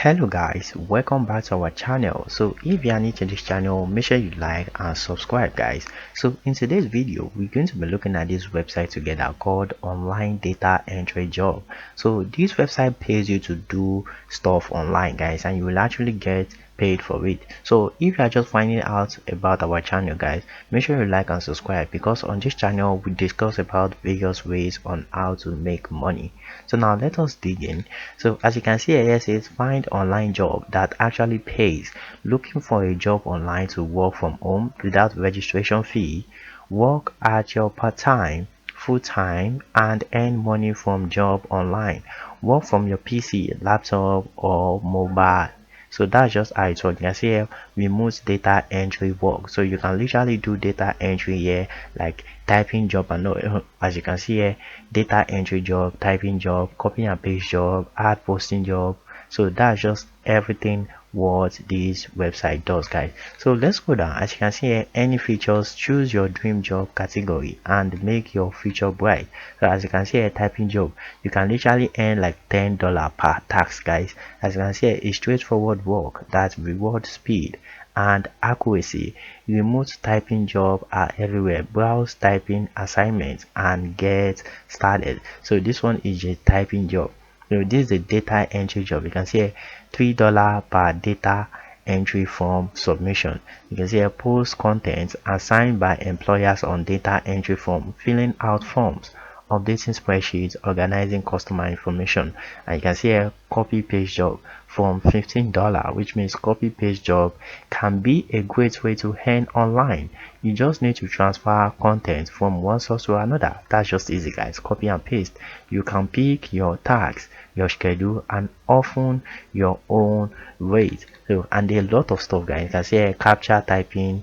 Hello guys, welcome back to our channel. So if you are new to this channel, make sure you like and subscribe guys. So in today's video, we're going to be looking at this website together called online data entry job. So this website pays you to do stuff online guys, and you will actually get paid for it. So if you are just finding out about our channel guys, make sure you like and subscribe, because on this channel we discuss about various ways on how to make money. So now let us dig in. So as you can see here, it says find online job that actually pays. Looking for a job online to work from home without registration fee, work at your part-time, full-time, and earn money from job online. Work from your PC, laptop, or mobile. So that's just how it works. You can see here remote data entry work. So you can literally do data entry here, like typing job and all. As you can see here, data entry job, typing job, copy and paste job, ad posting job. So that's just everything what this website does guys. So let's go down. As you can see here, any features, choose your dream job category and make your future bright. So as you can see here, typing job, you can literally earn like $10 per task guys. As you can see here, it's straightforward work that reward speed and accuracy. Remote typing job are everywhere. Browse typing assignments and get started. So this one is a typing job. So this is the data entry job. You can see here, $3 per data entry form submission. You can see here, post content assigned by employers on data entry form, filling out forms, updating spreadsheets, organizing customer information. And you can see here, copy paste job from $15, which means copy paste job can be a great way to earn online. You just need to transfer content from one source to another. That's just easy guys. Copy and paste. You can pick your tags, your schedule, and often your own rate. So and there are a lot of stuff guys. You can see here, capture typing,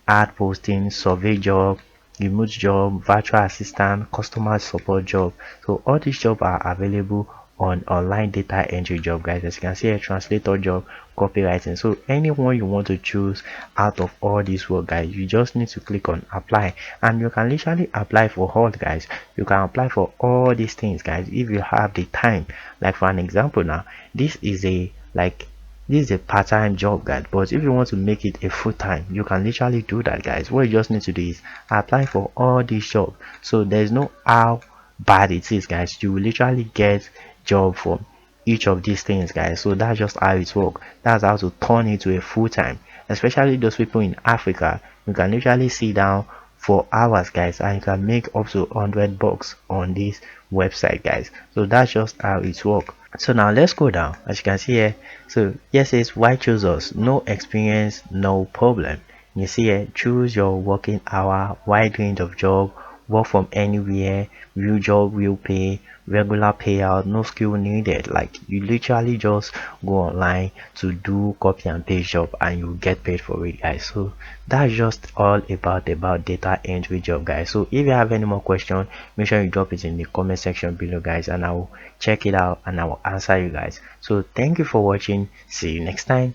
ad posting, survey job, remote job, virtual assistant, customer support job. So all these jobs are available on online data entry job guys. As you can see, a translator job, copywriting. So anyone you want to choose out of all these work guys, you just need to click on apply, and you can literally apply for all guys. You can apply for all these things guys if you have the time. Like for an example now, this is a part-time job guys, but if you want to make it a full-time, you can literally do that guys. What you just need to do is apply for all these jobs. So there's no how bad it is guys, you will literally get job from each of these things guys. So that's just how it works. That's how to turn it to a full-time. Especially those people in Africa, you can literally sit down for hours guys, and you can make up to $100 on this website guys. So that's just how it works. So now let's go down. As you can see here, so yes, it's why choose us? No experience, no problem. You see here, choose your working hour, wide range of job, work from anywhere, real job, real pay, regular payout, no skill needed. Like you literally just go online to do copy and paste job and you get paid for it guys. So that's just all about data entry job guys. So if you have any more questions, make sure you drop it in the comment section below guys, and I will check it out and I will answer you guys. So thank you for watching. See you next time.